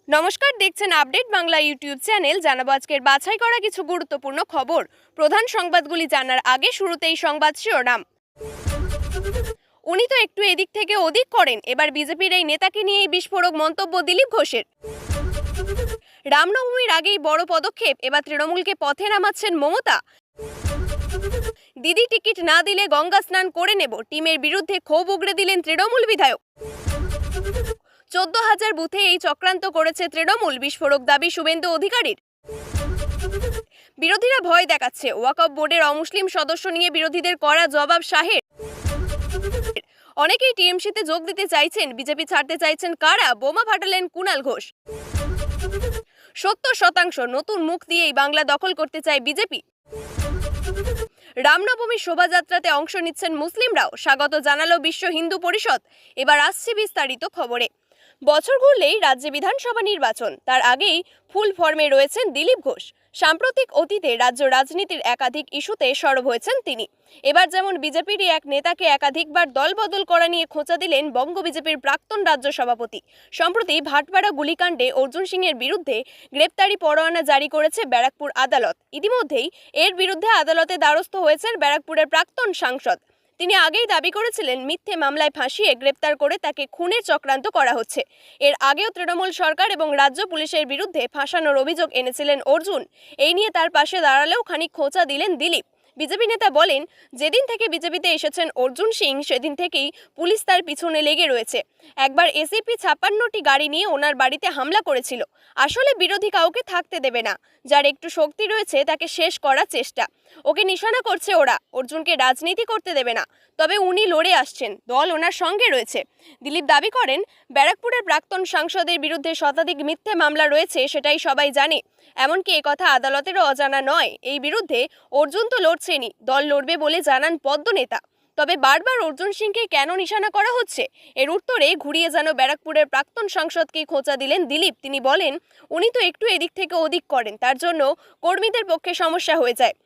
নমস্কার, দেখছেন update Bangla YouTube channel. জানাবো আজকের বাছাই করা কিছু গুরুত্বপূর্ণ খবর। প্রধান সংবাদগুলি জানার আগে শুরুতেই সংবাদ শিরোনাম। উনি তো একটু এদিক থেকে ওদিক করেন, এবার বিজেপির এই নেতাকে নিয়েই বিস্ফোরক মন্তব্য দিলীপ ঘোষের। রামনবমীর আগেই বড় পদক্ষেপ, এবার তৃণমূলকে পথে নামাচ্ছেন মমতা। দিদি টিকিট না দিলে গঙ্গা স্নান করে নেব, টিমের বিরুদ্ধে ক্ষোভ উগড়ে দিলেন তৃণমূল বিধায়ক। 14,000 বুথে এই চক্রান্ত করেছে তৃণমূল, বিস্ফোরক দাবি শুভেন্দু অধিকারীর। বিরোধীরা ভয় দেখাচ্ছে, ওয়াকফ বোর্ডের অমুসলিম সদস্য নিয়ে বিরোধীদের কড়া জবাব শাহের। অনেকেই টিএমসিতে যোগ দিতে চাইছেন, বিজেপি ছাড়তে চাইছেন কারা, বোমা ফাটালেন কুণাল ঘোষ। 70% নতুন মুখ দিয়েই বাংলা দখল করতে চায় বিজেপি। রামনবমীর শোভাযাত্রাতে অংশ নিচ্ছেন মুসলিমরাও, স্বাগত জানালো বিশ্ব হিন্দু পরিষদ। এবার আসছে বিস্তারিত খবরে। বছর ঘুরলেই রাজ্যে বিধানসভা নির্বাচন, তার আগেই ফুল ফর্মে রয়েছেন দিলীপ ঘোষ। সাম্প্রতিক অতীতে রাজ্য রাজনীতির একাধিক ইস্যুতে সরব হয়েছেন তিনি। এবার যেমন বিজেপিরই এক নেতাকে একাধিকবার দলবদল করা নিয়ে খোঁচা দিলেন বঙ্গ বিজেপির প্রাক্তন রাজ্য সভাপতি। সম্প্রতি ভাটপাড়া গুলিকাণ্ডে অর্জুন সিংয়ের বিরুদ্ধে গ্রেপ্তারি পরোয়ানা জারি করেছে ব্যারাকপুর আদালত। ইতিমধ্যেই এর বিরুদ্ধে আদালতে দ্বারস্থ হয়েছেন ব্যারাকপুরের প্রাক্তন সাংসদ। তিনি আগেই দাবি করেছিলেন মিথ্যে মামলায় ফাঁসিয়ে গ্রেপ্তার করে তাকে খুনের চক্রান্ত করা হচ্ছে। এর আগেও তৃণমূল সরকার এবং রাজ্য পুলিশের বিরুদ্ধে ফাঁসানোর অভিযোগ এনেছিলেন অর্জুন। এই নিয়ে তার পাশে দাঁড়ালেও খানিক খোঁচা দিলেন দিলীপ। বিজেপি নেতা বলেন, যেদিন থেকে বিজেপিতে এসেছেন অর্জুন সিং সেদিন থেকেই পুলিশ তার পিছনে লেগে রয়েছে। একবার এসিপি 56টি গাড়ি নিয়ে ওনার বাড়িতে হামলা করেছিল। আসলে বিরোধী কাউকে থাকতে দেবে না, যার একটু শক্তি রয়েছে তাকে শেষ করার চেষ্টা। ওকে নিশানা করছে ওরা, অর্জুনকে রাজনীতি করতে দেবে না। তবে উনি লড়ে আসছেন, দল ওনার সঙ্গে রয়েছে। দিলীপ দাবি করেন, ব্যারাকপুরের প্রাক্তন সাংসদের বিরুদ্ধে শতাধিক মিথ্যে মামলা রয়েছে, সেটাই সবাই জানে। এমনকি একথা আদালতেরও অজানা নয়। এই বিরুদ্ধে অর্জুন তো লড়ছেনই, দল লড়বে বলে জানান পদ্ম নেতা। তবে বারবার অর্জুন সিংকে কেন নিশানা করা হচ্ছে, এর উত্তরে ঘুরিয়ে যেন ব্যারাকপুরের প্রাক্তন সাংসদকে খোঁচা দিলেন দিলীপ। তিনি বলেন, উনি তো একটু এদিক থেকে ওদিক করেন, তার জন্য কর্মীদের পক্ষে সমস্যা হয়ে যায়।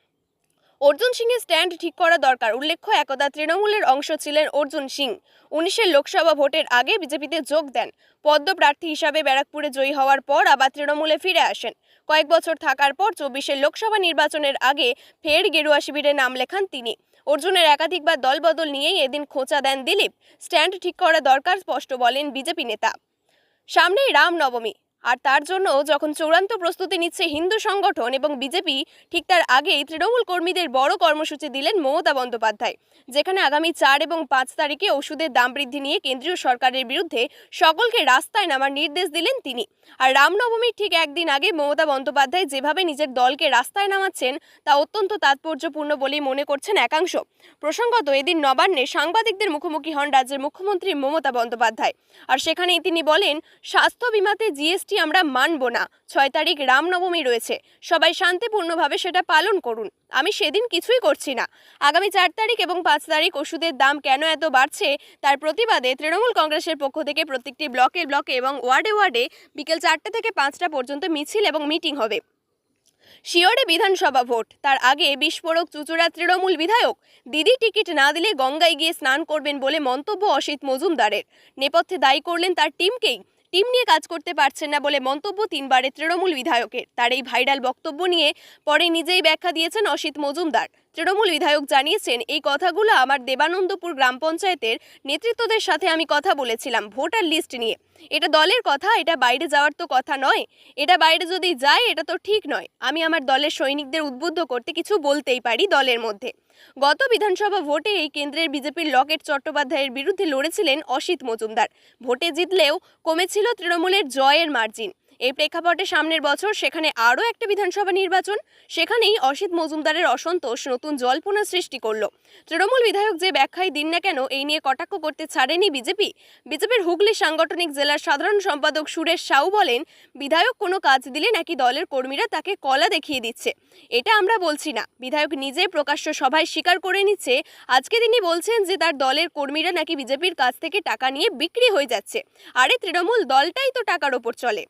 অর্জুন সিংয়ের স্ট্যান্ড ঠিক করা দরকার। উল্লেখ্য, একদা তৃণমূলের অংশ ছিলেন অর্জুন সিং। 19-এর লোকসভা ভোটের আগে বিজেপিতে যোগ দেন। পদ্ম প্রার্থী হিসাবে ব্যারাকপুরে জয়ী হওয়ার পর আবার তৃণমূলে ফিরে আসেন। কয়েক বছর থাকার পর 24-এর লোকসভা নির্বাচনের আগে ফের গেরুয়া শিবিরে নাম লেখান তিনি। অর্জুনের একাধিকবার দলবদল নিয়েই এদিন খোঁচা দেন দিলীপ। স্ট্যান্ড ঠিক করা দরকার, স্পষ্ট বলেন বিজেপি নেতা। সামনেই রামনবমী, আর তার জন্য যখন চূড়ান্ত প্রস্তুতি নিচ্ছে হিন্দু সংগঠন এবং বিজেপি, ঠিক তার আগেই তৃণমূল কর্মীদের বড় কর্মসূচি দিলেন মমতা বন্দ্যোপাধ্যায়, যেখানে আগামী 4 এবং 5 তারিখে ওষুধের দাম বৃদ্ধি নিয়ে কেন্দ্রীয় সরকারের বিরুদ্ধে সকলকে রাস্তায় নামার নির্দেশ দিলেন তিনি। আর রামনবমীর ঠিক একদিন আগে মমতা বন্দ্যোপাধ্যায় যেভাবে নিজের দলকে রাস্তায় নামাচ্ছেন তা অত্যন্ত তাৎপর্যপূর্ণ বলেই মনে করছেন একাংশ। প্রসঙ্গত, এদিন নবান্নে সাংবাদিকদের মুখোমুখি হন রাজ্যের মুখ্যমন্ত্রী মমতা বন্দ্যোপাধ্যায়। আর সেখানেই তিনি বলেন, স্বাস্থ্য বিমাতে জিএসটি আমরা মানব না। 6 তারিখ রামনবমী রয়েছে, সবাই শান্তিপূর্ণভাবে সেটা পালন করুন। আমি সেদিন কিছুই করছি না। আগামী 4 তারিখ এবং 5 তারিখ ওষুধের দাম কেন এত বাড়ছে তার প্রতিবাদে তৃণমূল কংগ্রেসের পক্ষ থেকে প্রত্যেকটি ব্লকে এবং ওয়ার্ডে বিকেল 4টে থেকে 5টা পর্যন্ত মিছিল এবং মিটিং হবে। শিয়রে বিধানসভা ভোট, তার আগে বিস্ফোরক চুঁচুড়া তৃণমূল বিধায়ক। দিদি টিকিট না দিলে গঙ্গায় গিয়ে স্নান করবেন বলে মন্তব্য অসিত মজুমদারের। নেপথ্যে দায়ী করলেন তার টিমকেই। টিম নিয়ে কাজ করতে পারছেন না বলে মন্তব্য 3বারের তৃণমূল বিধায়কের। তার এই ভাইরাল বক্তব্য নিয়ে পরে নিজেই ব্যাখ্যা দিয়েছেন অসিত মজুমদার। তৃণমূল বিধায়ক জানিয়েছেন, এই কথাগুলো আমার দেবানন্দপুর গ্রাম পঞ্চায়েতের নেতৃত্বদের সাথে আমি কথা বলেছিলাম ভোটার লিস্ট নিয়ে। এটা দলের কথা, এটা বাইরে যাওয়ার তো কথা নয়। এটা বাইরে যদি যায় এটা তো ঠিক নয়। আমি আমার দলের সৈনিকদের উদ্বুদ্ধ করতে কিছু বলতেই পারি দলের মধ্যে। গত বিধানসভা ভোটে এই কেন্দ্রের বিজেপির লকেট চট্টোপাধ্যায়ের বিরুদ্ধে লড়েছিলেন অসিত মজুমদার। ভোটে জিতলেও কমেছিল তৃণমূলের জয়ের মার্জিন। এই প্রেক্ষাপটে সামনের বছর সেখানে আরও একটা বিধানসভা নির্বাচন। সেখানেই অসিত মজুমদারের অসন্তোষ নতুন জল্পনা সৃষ্টি করল। তৃণমূল বিধায়ক যে ব্যাখ্যাই দিন না কেন, এই নিয়ে কটাক্ষ করতে ছাড়েনি বিজেপি। বিজেপির হুগলি সাংগঠনিক জেলার সাধারণ সম্পাদক সুরেশ সাউ বলেন, বিধায়ক কোনো কাজ দিলে নাকি দলের কর্মীরা তাকে কলা দেখিয়ে দিচ্ছে। এটা আমরা বলছি না। বিধায়ক নিজে প্রকাশ্য সভায় স্বীকার করে নিচ্ছে। আজকে তিনি বলছেন যে তার দলের কর্মীরা নাকি বিজেপির কাছ থেকে টাকা নিয়ে বিক্রি হয়ে যাচ্ছে। আরে তৃণমূল দলটাই তো টাকার ওপর চলে।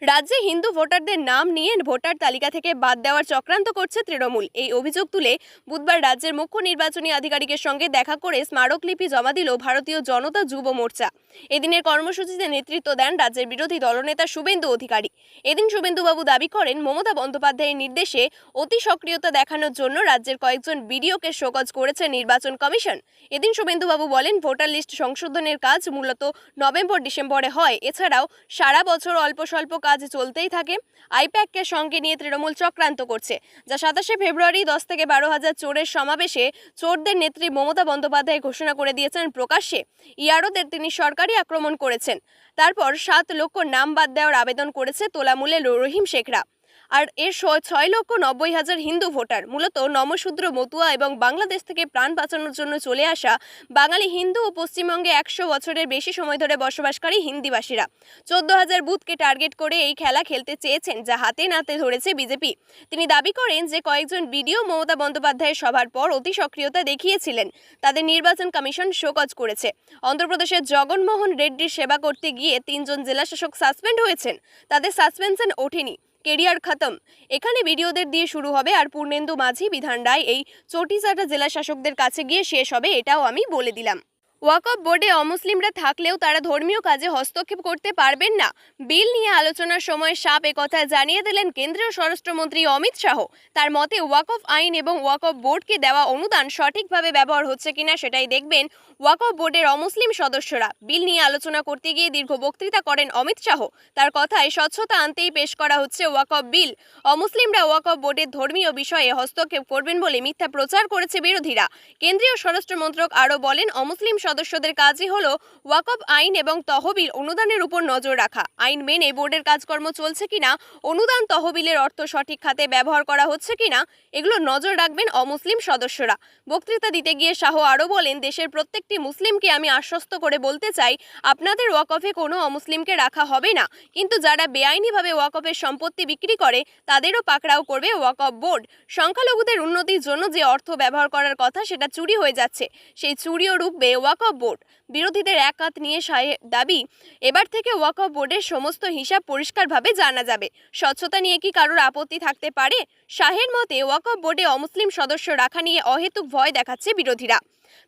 রাজ্যে হিন্দু ভোটারদের নাম নিয়ে ভোটার তালিকা থেকে বাদ দেওয়ার চক্রান্ত করছে তৃণমূল। এই অভিযোগ তুলে বুধবার রাজ্যের মুখ্য নির্বাচনী আধিকারিকের সঙ্গে দেখা করে স্মারকলিপি জমা দিল ভারতীয় জনতা যুব মোর্চা। এদিনের কর্মসূচিতে নেতৃত্ব দেন রাজ্যের বিরোধী দলনেতা শুভেন্দু অধিকারী। এদিন শুভেন্দুবাবু দাবি করেন, মমতা বন্দ্যোপাধ্যায়ের নির্দেশে অতি সক্রিয়তা দেখানোর জন্য রাজ্যের কয়েকজন বিডিওকে শোকজ করেছে নির্বাচন কমিশন। এদিন শুভেন্দুবাবু বলেন, ভোটার লিস্ট সংশোধনের কাজ মূলত নভেম্বর-ডিসেম্বরে হয়। এছাড়াও সারা বছর অল্প স্বল্প কাজ চলতেই থাকে। আইপ্যাককে সঙ্গে নিয়ে তৃণমূল চক্রান্ত করছে, যা 27শে ফেব্রুয়ারি 10 থেকে 12,000 চোরের সমাবেশে চোরদের নেত্রী মমতা বন্দ্যোপাধ্যায় ঘোষণা করে দিয়েছেন প্রকাশ্যে। ইয়ারোদের তিনি সরকারি আক্রমণ করেছেন। তারপর 7 লক্ষ নাম বাদ দেওয়ার আবেদন করেছে তোলামূলে রহিম শেখরা। আর এর 6,90,000 হিন্দু ভোটার, মূলত নমশূদ্র, মতুয়া এবং বাংলাদেশ থেকে প্রাণ বাঁচানোর জন্য চলে আসা বাঙালি হিন্দু ও পশ্চিমবঙ্গে 100 বছরের বেশি সময় ধরে বসবাসকারী হিন্দিভাষীরা। 14,000 বুথকে টার্গেট করে এই খেলা খেলতে চেয়েছেন, যা হাতে নাতে ধরেছে বিজেপি। তিনি দাবি করেন যে কয়েকজন বিডিও মমতা বন্দ্যোপাধ্যায়ের সভার পর অতি সক্রিয়তা দেখিয়েছিলেন। তাদের নির্বাচন কমিশন শোকজ করেছে। অন্ধ্রপ্রদেশের জগনমোহন রেড্ডির সেবা করতে গিয়ে 3 জন জেলাশাসক সাসপেন্ড হয়েছেন। তাদের সাসপেনশন ওঠেনি, কেরিয়ার খতম। এখানে বিডিওদের দিয়ে শুরু হবে, আর পূর্ণেন্দু মাঝি, বিধান রায় এই চটিচাটা জেলা শাসকদের কাছে গিয়ে শেষ হবে, এটাও আমি বলে দিলাম। ওয়াকফ বোর্ডে অমুসলিমরা থাকলেও তারা ধর্মীয় কাজে হস্তক্ষেপ করতে পারবেন না। বিল নিয়ে আলোচনার সময় সাপ একথা জানিয়ে দিলেন কেন্দ্রীয় স্বরাষ্ট্রমন্ত্রী অমিত শাহ। তার মতে, ওয়াকফ আইন এবং ওয়াকফ বোর্ডকে দেওয়া অনুদান সঠিকভাবে ব্যবহার হচ্ছে কিনা সেটাই দেখবেন ওয়াকফ বোর্ডের অমুসলিম সদস্যরা। বিল নিয়ে আলোচনা করতে গিয়ে দীর্ঘ বক্তৃতা করেন অমিত শাহ। তার কথায় স্বচ্ছতা আনতেই পেশ করা হচ্ছে ওয়াকফ বিল। অমুসলিমরা ওয়াকফ বোর্ডের ধর্মীয় বিষয়ে হস্তক্ষেপ করবেন বলে মিথ্যা প্রচার করেছে বিরোধীরা। কেন্দ্রীয় স্বরাষ্ট্র মন্ত্রক আরও বলেন, অমুসলিম সদস্যদের কাজই হলো ওয়াকফ আইন এবং তহবিল অনুদানের উপর নজর রাখা। আইন মেনে বোর্ডের কাজকর্ম চলছে কিনা, অনুদান তহবিলের অর্থ সঠিক খাতে ব্যবহার করা হচ্ছে কিনা, এগুলো নজর রাখবেন অমুসলিম সদস্যরা। বক্তৃতা দিতে গিয়ে শাহ আরও বলেন, দেশের প্রত্যেকটি মুসলিমকে আমি আশ্বস্ত করে বলতে চাই, আপনাদের ওয়াকফে কোনো অমুসলিমকে রাখা হবে না। কিন্তু যারা বেআইনিভাবে ওয়াকফের সম্পত্তি বিক্রি করে তাদেরও পাকড়াও করবে ওয়াকফ বোর্ড। সংখ্যালঘুদের উন্নতির জন্য যে অর্থ ব্যবহার করার কথা সেটা চুরি হয়ে যাচ্ছে, সেই চুরিও রুখবে ওয়াকফ বোর্ড। বিরোধীদের এক হাত নিয়ে শাহের দাবি, এবার থেকে ওয়াকফ বোর্ডের সমস্ত হিসাব পরিষ্কারভাবে জানা যাবে। স্বচ্ছতা নিয়ে কি কারোর আপত্তি থাকতে পারে? শাহের মতে, ওয়াকফ বোর্ডে অমুসলিম সদস্য রাখা নিয়ে অহেতুক ভয় দেখাচ্ছে বিরোধীরা।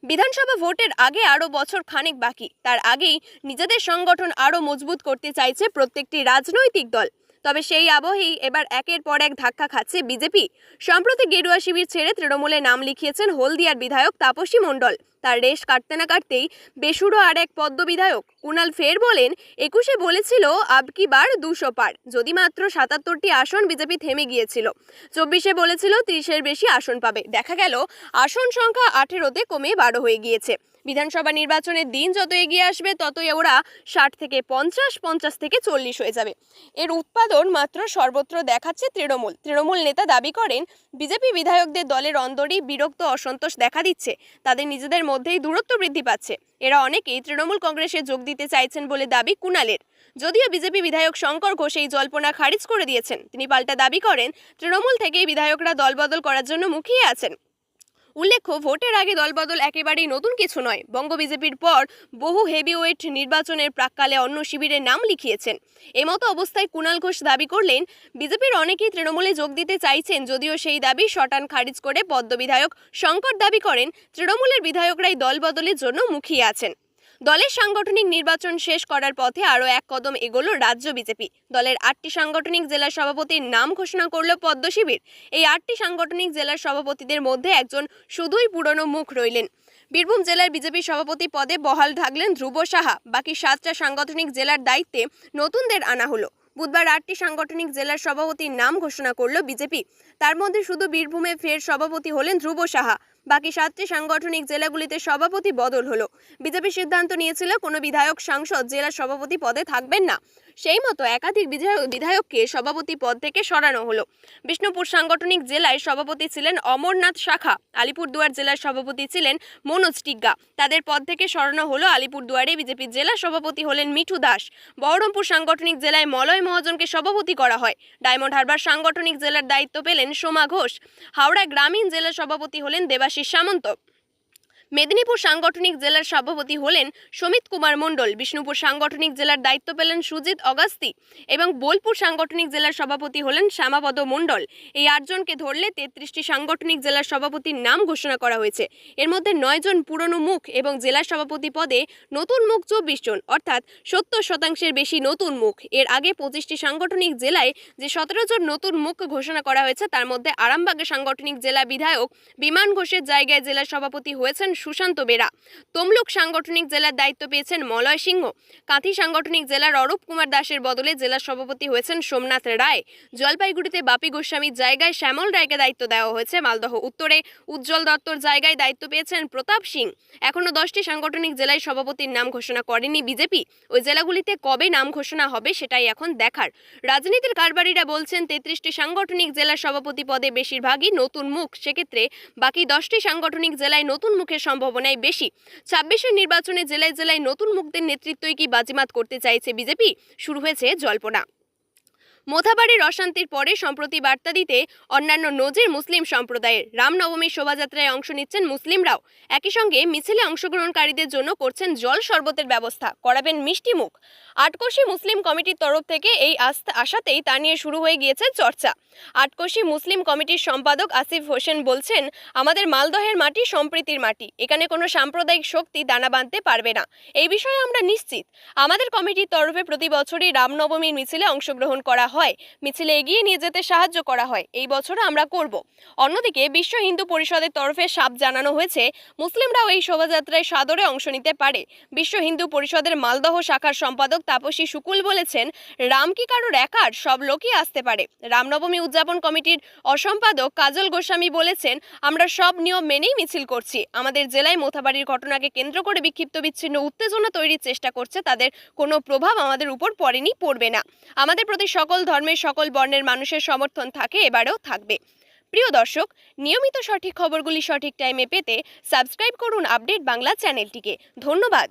বিধানসভা ভোটের আগে আরও বছর খানেক বাকি, তার আগেই নিজেদের সংগঠন আরও মজবুত করতে চাইছে প্রত্যেকটি রাজনৈতিক দল। তবে সেই আবহেই এবার একের পর এক ধাক্কা খাচ্ছে বিজেপি। সম্প্রতি গেরুয়া শিবির ছেড়ে তৃণমূলে নাম লিখিয়েছেন হলদিয়ার বিধায়ক তাপসী মণ্ডল। তার রেশ কাটতে না কাটতেই বেসুরো আর এক পদ্ম বিধায়ক কুণাল ফের বলেন, 21-এ বলেছিল আবকি বার 200 পার, যদি মাত্র 77টি আসন বিজেপি থেমে গিয়েছিল। 24-এ বলেছিল 30-এর বেশি আসন পাবে। দেখা গেল আসন সংখ্যা 18-তে কমে 12 হয়ে গিয়েছে। বিধানসভা নির্বাচনের দিন যত এগিয়ে আসবে ততই ওরা 60 থেকে 50, 50 থেকে 40 হয়ে যাবে। এর উৎপাদন মাত্র সর্বত্র দেখাচ্ছে তৃণমূল নেতা দাবি করেন, বিজেপি বিধায়কদের দলের অন্দরই বিরক্ত, অসন্তোষ দেখা দিচ্ছে। তাদের নিজেদের মধ্যেই দূরত্ব বৃদ্ধি পাচ্ছে। এরা অনেকেই তৃণমূল কংগ্রেসে যোগ দিতে চাইছেন বলে দাবি কুণালের। যদিও বিজেপি বিধায়ক শঙ্কর ঘোষ এই জল্পনা খারিজ করে দিয়েছেন। তিনি পাল্টা দাবি করেন, তৃণমূল থেকেই বিধায়করা দলবদল করার জন্য মুখিয়ে আছেন। উল্লেখ্য, ভোটের আগে দলবদল একেবারেই নতুন কিছু নয়। বঙ্গ বিজেপির পর বহু হেভিওয়েট নির্বাচনের প্রাক্কালে অন্য শিবিরের নাম লিখিয়েছেন। এমতো অবস্থায় কুণাল ঘোষ দাবি করলেন, বিজেপির অনেকেই তৃণমূলে যোগ দিতে চাইছেন। যদিও সেই দাবি শটান খারিজ করে পদ্ম বিধায়ক শঙ্কর দাবি করেন, তৃণমূলের বিধায়করাই দলবদলের জন্য মুখিয়ে আছেন। দলের সাংগঠনিক নির্বাচন শেষ করার পথে আরও এক কদম এগোলো রাজ্য বিজেপি। দলের 8টি সাংগঠনিক জেলার সভাপতির নাম ঘোষণা করল পদ্ম শিবির। এই 8টি সাংগঠনিক জেলার সভাপতিদের মধ্যে একজন শুধুই পুরনো মুখ রইলেন। বীরভূম জেলার বিজেপি সভাপতি পদে বহাল থাকলেন ধ্রুব সাহা। বাকি 7টা সাংগঠনিক জেলার দায়িত্বে নতুনদের আনা হলো। বুধবার 8টি সাংগঠনিক জেলার সভাপতির নাম ঘোষণা করল বিজেপি। তার মধ্যে শুধু বীরভূমে ফের সভাপতি হলেন ধ্রুব সাহা। বাকি 7টি সাংগঠনিক জেলাগুলিতে সভাপতি বদল হলো। বিজেপি সিদ্ধান্ত নিয়েছিল, কোনো বিধায়ক সাংসদ জেলা সভাপতি পদে থাকবেন না। সেই মতো একাধিক বিধায়ককে সভাপতি পদ থেকে সরানো হলো। বিষ্ণুপুর সাংগঠনিক জেলায় সভাপতি ছিলেন অমরনাথ শাখা। আলিপুরদুয়ার জেলার সভাপতি ছিলেন মনোজ টিগ্গা। তাদের পদ থেকে সরানো হলো। আলিপুরদুয়ারে বিজেপির জেলা সভাপতি হলেন মিঠু দাস। বহরমপুর সাংগঠনিক জেলায় মলয় মহাজনকে সভাপতি করা হয়। ডায়মন্ড হারবার সাংগঠনিক জেলার দায়িত্ব পেলেন সোমা ঘোষ। হাওড়া গ্রামীণ জেলা সভাপতি হলেন দেবাশিস সামন্ত। মেদিনীপুর সাংগঠনিক জেলার সভাপতি হলেন সমিত কুমার মণ্ডল, বিষ্ণুপুর সাংগঠনিক জেলার দায়িত্ব পেলেন সুজিত অগাস্তি এবং বোলপুর সাংগঠনিক জেলার সভাপতি হলেন শ্যামাপদ মণ্ডল। এই 8 জনকে ধরলে 33টি সাংগঠনিক জেলার সভাপতির নাম ঘোষণা করা হয়েছে। এর মধ্যে 9 জন পুরনো মুখ এবং জেলা সভাপতি পদে নতুন মুখ 24 জন, অর্থাৎ 70% বেশি নতুন মুখ। এর আগে 25টি সাংগঠনিক জেলায় যে 17 জন নতুন মুখ ঘোষণা করা হয়েছে তার মধ্যে আরামবাগের সাংগঠনিক জেলা বিধায়ক বিমান ঘোষের জায়গায় জেলা সভাপতি হয়েছেন সুশান্ত বেরা। তমলুক সাংগঠনিক জেলার দায়িত্ব পেয়েছেন মলয় সিংহ। কাঁথি সাংগঠনিক জেলার অরূপ কুমার দাসের বদলে জেলা সভাপতি হয়েছেন সোমনাথ রায়। জলপাইগুড়িতে বাপি গোস্বামীর জায়গায় শ্যামল রায়কে দায়িত্ব দেওয়া হয়েছে। মালদহ উত্তরে উজ্জ্বল দত্তর জায়গায় দায়িত্ব পেয়েছেন প্রতাপ সিং। এখনো 10টি সাংগঠনিক জেলায় সভাপতির নাম ঘোষণা করেনি বিজেপি। ওই জেলাগুলিতে কবে নাম ঘোষণা হবে সেটাই এখন দেখার। রাজনীতির কারবারিরা বলছেন 33টি সাংগঠনিক জেলার সভাপতি পদে বেশিরভাগই নতুন মুখ, সেক্ষেত্রে বাকি 10টি সাংগঠনিক জেলায় নতুন মুখের সম্ভাবনাই বেশি। 26এর নির্বাচনে জেলায় জেলায় নতুন মুখদের নেতৃত্বই কি বাজিমাত করতে চাইছে বিজেপি? শুরু হয়েছে জল্পনা। মোথাবাড়ির অশান্তির পরে সম্প্রতি বার্তা দিতে অন্যান্য নজির মুসলিম সম্প্রদায়ের রামনবমীর শোভাযাত্রায় অংশ নিচ্ছেন মুসলিমরাও। একই সঙ্গে মিছিলে অংশগ্রহণকারীদের জন্য করছেন জল শরবতের ব্যবস্থা, করাবেন মিষ্টি মুখ। আটকোশী মুসলিম কমিটির তরফ থেকে এই আশাতেই তা নিয়ে শুরু হয়ে গিয়েছে চর্চা। আটকোশী মুসলিম কমিটির সম্পাদক আসিফ হোসেন বলছেন, আমাদের মালদহের মাটি সম্প্রীতির মাটি, এখানে কোনো সাম্প্রদায়িক শক্তি দানা বাঁধতে পারবে না। এই বিষয়ে আমরা নিশ্চিত। আমাদের কমিটির তরফে প্রতি বছরই রামনবমীর মিছিলে অংশগ্রহণ করা হয়, মিছিলে এগিয়ে নিয়ে যেতে সাহায্য করা হয়। এই বছরও আমরা করব। অন্যদিকে বিশ্ব হিন্দু পরিষদের তরফে সাফ জানানো হয়েছে, মুসলিমরাও এই শোভাযাত্রায় সাদরে অংশ নিতে পারে। বিশ্ব হিন্দু পরিষদের মালদহ শাখার সম্পাদক তাপসী শুকুল বলেছেন, রাম কি কারোর একার? সব লোকই আসতে পারে। রামনবমী উদযাপন কমিটির অসম্পাদক কাজল গোস্বামী বলেছেন, আমরা সব নিয়ম মেনেই মিছিল করছি। আমাদের জেলায় মোথাবাড়ির ঘটনাকে কেন্দ্র করে বিক্ষিপ্ত বিচ্ছিন্ন উত্তেজনা তৈরির চেষ্টা করছে, তাদের কোনো প্রভাব আমাদের উপর পড়েনি, পড়বে না। আমাদের প্রতি সকল ধর্মের সকল বর্ণের মানুষের সমর্থন থাকে, এবারেও থাকবে। প্রিয় দর্শক, নিয়মিত সঠিক খবরগুলি সঠিক টাইমে পেতে সাবস্ক্রাইব করুন আপডেট বাংলা চ্যানেলটিকে। ধন্যবাদ।